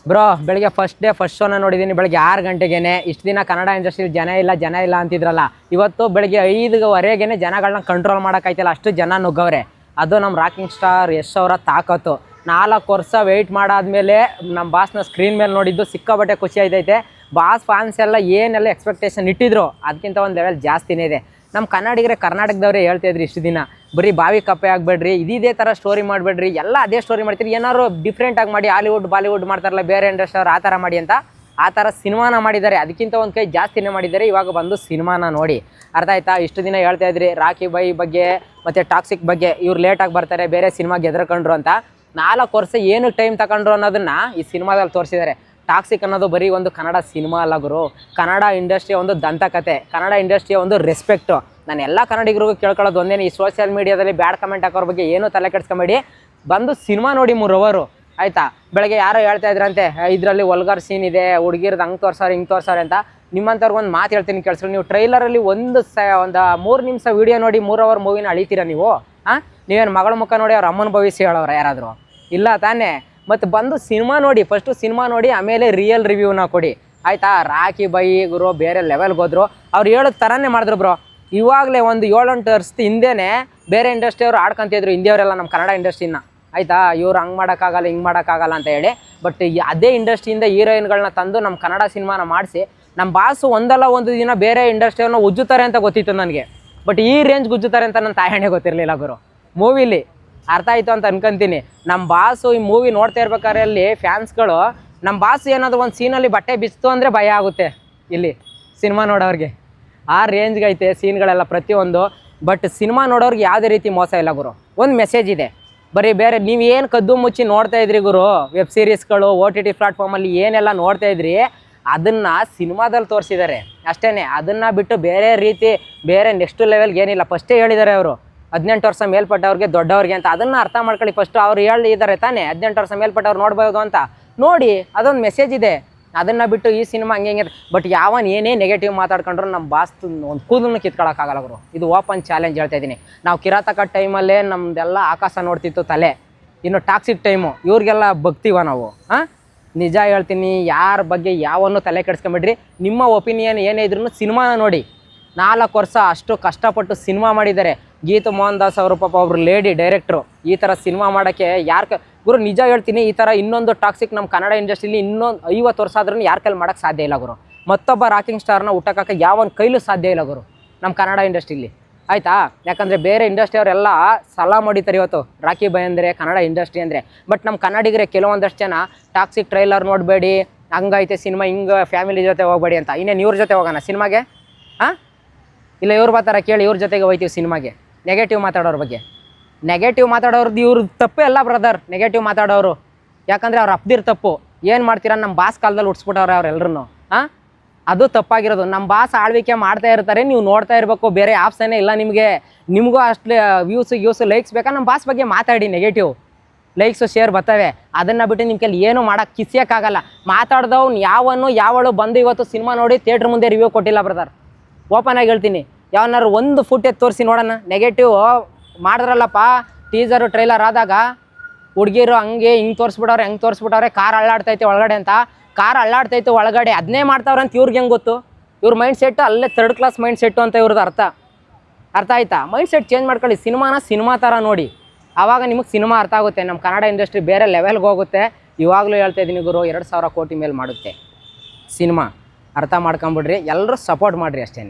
Bro ಬೆಳಗ್ಗೆ first day first ಶೋನ ನೋಡಿದ್ದೀನಿ ಬೆಳಗ್ಗೆ 6 ಗಂಟೆಗೇನೆ. ಇಷ್ಟು ದಿನ ಕನ್ನಡ ಇಂಡಸ್ಟ್ರಿಲಿ ಜನ ಇಲ್ಲ ಅಂತಿದ್ರಲ್ಲ, ಇವತ್ತು ಬೆಳಗ್ಗೆ 5ಗಂಟೆಗೆ ಜನಗಳನ್ನ ಕಂಟ್ರೋಲ್ ಮಾಡೋಕ್ಕಾಯ್ತಲ್ಲ, ಅಷ್ಟು ಜನ ನುಗ್ಗವ್ರೆ. ಅದು ನಮ್ಮ ರಾಕಿಂಗ್ ಸ್ಟಾರ್ ಯಶ್ ಅವರ ತಾಕತ್ತು. 4 ವರ್ಷ ವೆಯ್ಟ್ ಮಾಡಾದ್ಮೇಲೆ ನಮ್ಮ ಬಾಸ್ನ ಸ್ಕ್ರೀನ್ ಮೇಲೆ ನೋಡಿದ್ದು ಸಿಕ್ಕಾಬಟ್ಟೆ ಖುಷಿ ಆಯ್ತೈತೆ. ಬಾಸ್ ಫ್ಯಾನ್ಸ್ ಎಲ್ಲ ಏನೆಲ್ಲ ಎಕ್ಸ್ಪೆಕ್ಟೇಷನ್ ಇಟ್ಟಿದ್ರು ಅದಕ್ಕಿಂತ ಒಂದು ಲೆವೆಲ್ ಜಾಸ್ತಿನೇ ಇದೆ. ನಮ್ಮ ಕರ್ನಾಟಕದವರೇ ಹೇಳ್ತಾಯಿದ್ರು ಇಷ್ಟು ದಿನ, ಬರೀ ಬಾವಿ ಕಪ್ಪೆ ಆಗಬೇಡ್ರಿ, ಇದೇ ಥರ ಸ್ಟೋರಿ ಮಾಡಬೇಡ್ರಿ, ಎಲ್ಲ ಅದೇ ಸ್ಟೋರಿ ಮಾಡ್ತೀರಿ, ಏನಾದ್ರು ಡಿಫ್ರೆಂಟಾಗಿ ಮಾಡಿ, ಹಾಲಿವುಡ್ ಬಾಲಿವುಡ್ ಮಾಡ್ತಾರಲ್ಲ ಬೇರೆ ಇಂಡಸ್ಟ್ರಿ ಅವ್ರು ಆ ಥರ ಮಾಡಿ ಅಂತ. ಆ ಥರ ಸಿನಿಮಾನ ಮಾಡಿದ್ದಾರೆ, ಅದಕ್ಕಿಂತ ಒಂದು ಕೈ ಜಾಸ್ತಿನೇ ಮಾಡಿದ್ದಾರೆ. ಇವಾಗ ಬಂದು ಸಿನಿಮಾನ ನೋಡಿ ಅರ್ಥ ಆಯ್ತಾ. ಇಷ್ಟು ದಿನ ಹೇಳ್ತಾಯಿದ್ರಿ ರಾಕಿ ಬೈ ಬಗ್ಗೆ ಮತ್ತು ಟಾಕ್ಸಿಕ್ ಬಗ್ಗೆ, ಇವ್ರು ಲೇಟಾಗಿ ಬರ್ತಾರೆ ಬೇರೆ ಸಿನಿಮಾಗೆ ಎದ್ರಕೊಂಡ್ರು ಅಂತ. 4 ವರ್ಷ ಏನು ಟೈಮ್ ತಗೊಂಡ್ರು ಅನ್ನೋದನ್ನು ಈ ಸಿನಿಮಾದಲ್ಲಿ ತೋರಿಸಿದ್ದಾರೆ. ಟಾಕ್ಸಿಕ್ ಅನ್ನೋದು ಬರೀ ಒಂದು ಕನ್ನಡ ಸಿನಿಮಾ ಅಲ್ಲ ಗುರು, ಕನ್ನಡ ಇಂಡಸ್ಟ್ರಿಯ ಒಂದು ದಂತಕತೆ, ಕನ್ನಡ ಇಂಡಸ್ಟ್ರಿಯ ಒಂದು ರೆಸ್ಪೆಕ್ಟು. ನಾನು ಎಲ್ಲ ಕನ್ನಡಿಗರಿಗೂ ಕೇಳ್ಕೊಳ್ಳೋದು ಒಂದೇನು, ಈ ಸೋಷಿಯಲ್ ಮೀಡಿಯಾದಲ್ಲಿ ಬ್ಯಾಡ್ ಕಮೆಂಟ್ ಹಾಕೋರ ಬಗ್ಗೆ ಏನೂ ತಲೆ ಕೆಡಿಸ್ಕೊಂಬೇಡಿ, ಬಂದು ಸಿನಿಮಾ ನೋಡಿ 3 ಅವರ್ ಆಯಿತಾ. ಬೆಳಗ್ಗೆ ಯಾರೋ ಹೇಳ್ತಾ ಇದ್ರಂತೆ ಇದರಲ್ಲಿ ವಲ್ಗರ್ ಸೀನ್ ಇದೆ, ಹುಡುಗಿರ್ದು ಹಂಗೆ ತೋರ್ಸಾರೆ ಹಿಂಗೆ ತೋರ್ಸಾರೆ ಅಂತ. ನಿಮ್ಮಂಥವ್ರಿಗೆ ಒಂದು ಮಾತು ಹೇಳ್ತೀನಿ ಕೇಳಿಸ್ರಿ, ನೀವು ಟ್ರೈಲರಲ್ಲಿ ಒಂದು 3 ನಿಮಿಷ ವೀಡಿಯೋ ನೋಡಿ 3 ಅವರ್ ಮೂವಿನ ಅಳಿತೀರಾ ನೀವು? ನೀವೇನು ಮಗಳ ಮುಖ ನೋಡಿ ಅವ್ರ ಅಮ್ಮನ ಭವಿಷ್ಯ ಹೇಳೋರು ಯಾರಾದರೂ? ಇಲ್ಲ ತಾನೇ. ಮತ್ತು ಬಂದು ಸಿನಿಮಾ ನೋಡಿ, ಫಸ್ಟು ಸಿನಿಮಾ ನೋಡಿ ಆಮೇಲೆ ರಿಯಲ್ ರಿವ್ಯೂನ ಕೊಡಿ ಆಯಿತಾ. ರಾಕಿ ಬೈ ಗುರು ಬೇರೆ ಲೆವೆಲ್ಗೆ ಹೋದ್ರು, ಅವ್ರು ಹೇಳೋದು ಥರನೇ ಮಾಡಿದ್ರು ಬ್ರೋ. ಇವಾಗಲೇ ಒಂದು 7-8 ವರ್ಷದ ಹಿಂದೆಯೇ ಬೇರೆ ಇಂಡಸ್ಟ್ರಿಯವರು ಆಡ್ಕೊಂತಿದ್ರು ಹಿಂದಿಯವರೆಲ್ಲ ನಮ್ಮ ಕನ್ನಡ ಇಂಡಸ್ಟ್ರಿನ ಆಯಿತಾ. ಇವ್ರು ಹಂಗೆ ಮಾಡೋಕ್ಕಾಗಲ್ಲ ಹಿಂಗೆ ಮಾಡೋಕ್ಕಾಗಲ್ಲ ಅಂತ ಹೇಳಿ. ಬಟ್ ಅದೇ ಇಂಡಸ್ಟ್ರಿಯಿಂದ ಹೀರೋಯಿನ್ಗಳನ್ನ ತಂದು ನಮ್ಮ ಕನ್ನಡ ಸಿನಿಮಾನ ಮಾಡಿಸಿ ನಮ್ಮ ಬಾಸು ಒಂದಲ್ಲ ಒಂದು ದಿನ ಬೇರೆ ಇಂಡಸ್ಟ್ರಿಯವ್ರನ್ನ ಉಜ್ಜುತ್ತಾರೆ ಅಂತ ಗೊತ್ತಿತ್ತು ನನಗೆ. ಬಟ್ ಈ ರೇಂಜ್ ಉಜ್ಜುತ್ತಾರೆ ಅಂತ ನನ್ನ ತಾಯಣೆ ಗೊತ್ತಿರಲಿಲ್ಲ ಗುರು. ಮೂವಿಲಿ ಅರ್ಥ ಆಯಿತು ಅಂತ ಅನ್ಕೊಂತೀನಿ. ನಮ್ಮ ಬಾಸು ಈ ಮೂವಿ ನೋಡ್ತಾ ಇರ್ಬೇಕಾದ್ರೆ ಅಲ್ಲಿ ಫ್ಯಾನ್ಸ್ಗಳು ನಮ್ಮ ಬಾಸು ಏನಾದರೂ ಒಂದು ಸೀನಲ್ಲಿ ಬಟ್ಟೆ ಬಿಸ್ತು ಅಂದರೆ ಭಯ ಆಗುತ್ತೆ ಇಲ್ಲಿ ಸಿನಿಮಾ ನೋಡೋರಿಗೆ. ಆ ರೇಂಜ್ಗೆ ಐತೆ ಸೀನ್ಗಳೆಲ್ಲ ಪ್ರತಿಯೊಂದು. ಬಟ್ ಸಿನಿಮಾ ನೋಡೋರಿಗೆ ಯಾವುದೇ ರೀತಿ ಮೋಸ ಇಲ್ಲ ಗುರು. ಒಂದು ಮೆಸೇಜ್ ಇದೆ, ಬರೀ ಬೇರೆ ನೀವೇನು ಕದ್ದು ಮುಚ್ಚಿ ನೋಡ್ತಾ ಇದ್ರಿ ಗುರು, ವೆಬ್ ಸೀರೀಸ್ಗಳು OTT ಪ್ಲಾಟ್ಫಾರ್ಮಲ್ಲಿ ಏನೆಲ್ಲ ನೋಡ್ತಾ ಇದ್ರಿ ಅದನ್ನು ಸಿನಿಮಾದಲ್ಲಿ ತೋರಿಸಿದ್ದಾರೆ ಅಷ್ಟೇ. ಅದನ್ನು ಬಿಟ್ಟು ಬೇರೆ ರೀತಿ ಬೇರೆ ನೆಕ್ಸ್ಟ್ ಲೆವೆಲ್ಗೆ ಏನಿಲ್ಲ. ಫಸ್ಟೇ ಹೇಳಿದ್ದಾರೆ ಅವರು 18 ವರ್ಷ ಮೇಲ್ಪಟ್ಟವ್ರಿಗೆ ದೊಡ್ಡವ್ರಿಗೆ ಅಂತ. ಅದನ್ನು ಅರ್ಥ ಮಾಡ್ಕೊಳ್ಳಿ ಫಸ್ಟು. ಅವ್ರು ಹೇಳಿದ್ದಾರೆ ತಾನೇ 18 ವರ್ಷ ಮೇಲ್ಪಟ್ಟವ್ರು ನೋಡ್ಬೋದು ಅಂತ. ನೋಡಿ ಅದೊಂದು ಮೆಸೇಜ್ ಇದೆ. ಅದನ್ನು ಬಿಟ್ಟು ಈ ಸಿನಿಮಾ ಹಂಗೆ ಬಟ್ ಯಾವನ್ ಏನೇ ನೆಗೆಟಿವ್ ಮಾತಾಡ್ಕೊಂಡ್ರು ನಮ್ಮ ಬಾಸ್ತು ಒಂದು ಕೂದಲನ್ನು ಕಿತ್ಕೊಳ್ಳೋಕ್ಕಾಗಲ್ಲ ಗುರು. ಇದು ಓಪನ್ ಚಾಲೆಂಜ್ ಹೇಳ್ತಾ ಇದ್ದೀನಿ. ನಾವು ಕಿರಾತಕ ಟೈಮಲ್ಲೇ ನಮ್ಮದೆಲ್ಲ ಆಕಾಶ ನೋಡ್ತಿತ್ತು ತಲೆ, ಇನ್ನು ಟಾಕ್ಸಿಕ್ ಟೈಮು ಇವ್ರಿಗೆಲ್ಲ ಬಗ್ತೀವ ನಾವು. ನಿಜ ಹೇಳ್ತೀನಿ, ಯಾರ ಬಗ್ಗೆ ಯಾವನ್ನು ತಲೆ ಕೆಡಿಸ್ಕೊಂಬಿಡ್ರಿ. ನಿಮ್ಮ ಒಪಿನಿಯನ್ ಏನೇ ಇದ್ರೂ ಸಿನಿಮಾನ ನೋಡಿ. 4 ವರ್ಷ ಅಷ್ಟು ಕಷ್ಟಪಟ್ಟು ಸಿನಿಮಾ ಮಾಡಿದ್ದಾರೆ. ಗೀತು ಮೋಹನ್ ದಾಸ್ ಅವರು ಪಾಪ ಒಬ್ರು ಲೇಡಿ ಡೈರೆಕ್ಟ್ರು. ಈ ಥರ ಸಿನಿಮಾ ಮಾಡೋಕ್ಕೆ ಗುರು ನಿಜ ಹೇಳ್ತೀನಿ, ಈ ಥರ ಇನ್ನೊಂದು ಟಾಕ್ಸಿಕ್ ನಮ್ಮ ಕನ್ನಡ ಇಂಡಸ್ಟ್ರಿಲಿ ಇನ್ನೊಂದು 50 ವರ್ಷ ಆದ್ರೂ ಯಾರ ಕೈಲಿ ಮಾಡೋಕ್ಕೆ ಸಾಧ್ಯ ಇಲ್ಲ ಗುರು. ಮತ್ತೊಬ್ಬ ರಾಕಿಂಗ್ ಸ್ಟಾರ್ನ ಹುಟ್ಟಕ್ಕೆ ಯಾವನ ಕೈಲೂ ಸಾಧ್ಯ ಇಲ್ಲ ಗುರು ನಮ್ಮ ಕನ್ನಡ ಇಂಡಸ್ಟ್ರಿಲಿ ಆಯಿತಾ. ಯಾಕಂದರೆ ಬೇರೆ ಇಂಡಸ್ಟ್ರಿಯವರೆಲ್ಲ ಸಲಾಮ್ ಹೊಡಿತಾರೆ ಇವತ್ತು ರಾಕಿ ಬೈ ಅಂದರೆ, ಕನ್ನಡ ಇಂಡಸ್ಟ್ರಿ ಅಂದರೆ. ಬಟ್ ನಮ್ಮ ಕನ್ನಡಿಗರೇ ಕೆಲವೊಂದಷ್ಟು ಜನ ಟಾಕ್ಸಿಕ್ ಟ್ರೈಲರ್ ನೋಡಬೇಡಿ, ಹಂಗೈತೆ ಸಿನಿಮಾ, ಹಿಂಗೆ ಫ್ಯಾಮಿಲಿ ಜೊತೆ ಹೋಗಬೇಡಿ ಅಂತ. ಇನ್ನೇನು ಇವ್ರ ಜೊತೆ ಹೋಗೋಣ ಸಿನಿಮಾಗೆ? ಇಲ್ಲ ಇವ್ರು ಬರ್ತಾರ ಕೇಳಿ, ಇವ್ರ ಜೊತೆಗೆ ಹೋಗ್ತೀವಿ ಸಿನಿಮಾಗೆ. ನೆಗೆಟಿವ್ ಮಾತಾಡೋರ ಬಗ್ಗೆ, ನೆಗೆಟಿವ್ ಮಾತಾಡೋರ್ದು ಇವ್ರ ತಪ್ಪೇ ಅಲ್ಲ ಬ್ರದರ್ ನೆಗೆಟಿವ್ ಮಾತಾಡೋರು. ಯಾಕಂದರೆ ಅವ್ರು ಅಪ್ದಿರ್ ತಪ್ಪು. ಏನು ಮಾಡ್ತೀರಾ, ನಮ್ಮ ಬಾಸ್ ಕಾಲದಲ್ಲಿ ಉಡ್ಸ್ಬಿಟ್ಟವ್ರೆ ಅವ್ರೆಲ್ಲರೂ. ಅದು ತಪ್ಪಾಗಿರೋದು. ನಮ್ಮ ಬಾಸ್ ಆಳ್ವಿಕೆ ಮಾಡ್ತಾ ಇರ್ತಾರೆ, ನೀವು ನೋಡ್ತಾ ಇರಬೇಕು. ಬೇರೆ ಆಪ್ಷನ್ನೇ ಇಲ್ಲ ನಿಮಗೆ. ನಿಮಗೂ ಅಷ್ಟು ವ್ಯೂಸು ಲೈಕ್ಸ್ ಬೇಕಾ? ನಮ್ಮ ಬಾಸ್ ಬಗ್ಗೆ ಮಾತಾಡಿ, ನೆಗೆಟಿವ್ ಲೈಕ್ಸು ಶೇರ್ ಬರ್ತವೆ. ಅದನ್ನು ಬಿಟ್ಟು ನಿಮ್ಮ ಕೈಲಿ ಏನೂ ಮಾಡೋಕ್ಕೆ ಕಿಸಿಯೋಕ್ಕಾಗಲ್ಲ. ಮಾತಾಡ್ದವ್ನು ಯಾವಳು ಬಂದು ಇವತ್ತು ಸಿನಿಮಾ ನೋಡಿ ಥಿಯೇಟ್ರ್ ಮುಂದೆ ರಿವ್ಯೂ ಕೊಟ್ಟಿಲ್ಲ ಬ್ರದರ್. ಓಪನ್ ಆಗಿ ಹೇಳ್ತೀನಿ, ಯಾವನಾರು ಒಂದು ಫುಟೇಜ್ ತೋರಿಸಿ ನೋಡೋಣ. ನೆಗೆಟಿವ್ ಮಾಡಿದ್ರಲ್ಲಪ್ಪ ಟೀಸರು ಟ್ರೈಲರ್ ಆದಾಗ, ಹುಡುಗಿರು ಹಂಗೆ ಹಿಂಗೆ ತೋರಿಸ್ಬಿಟ್ಟವ್ರೆ ಕಾರ್ ಅಳ್ಳಾಡ್ತೈತೆ ಒಳಗಡೆ ಅಂತ. ಕಾರ್ ಅಳ್ಳಾಡ್ತೈತೆ ಒಳಗಡೆ ಅದನ್ನೇ ಮಾಡ್ತಾವ್ರೆ ಅಂತ ಇವ್ರಿಗೆ ಹೆಂಗೆ ಗೊತ್ತು? ಇವ್ರ ಮೈಂಡ್ ಸೆಟ್ ಅಲ್ಲೇ 3rd ಕ್ಲಾಸ್ ಮೈಂಡ್ ಸೆಟ್ಟು ಅಂತ ಇವ್ರದ್ದು ಅರ್ಥ ಆಯ್ತಾ. ಮೈಂಡ್ ಸೆಟ್ ಚೇಂಜ್ ಮಾಡ್ಕೊಳ್ಳಿ. ಸಿನಿಮಾ ಥರ ನೋಡಿ, ಆವಾಗ ನಿಮಗೆ ಸಿನಿಮಾ ಅರ್ಥ ಆಗುತ್ತೆ. ನಮ್ಮ ಕನ್ನಡ ಇಂಡಸ್ಟ್ರಿ ಬೇರೆ ಲೆವೆಲ್ಗೆ ಹೋಗುತ್ತೆ. ಇವಾಗಲೂ ಹೇಳ್ತಾ ಇದ್ದೀನಿ ಗುರು, 2,000 ಕೋಟಿ ಮೇಲೆ ಮಾಡುತ್ತೆ ಸಿನಿಮಾ. ಅರ್ಥ ಮಾಡ್ಕೊಂಬಿಡ್ರಿ, ಎಲ್ಲರೂ ಸಪೋರ್ಟ್ ಮಾಡಿರಿ ಅಷ್ಟೇ.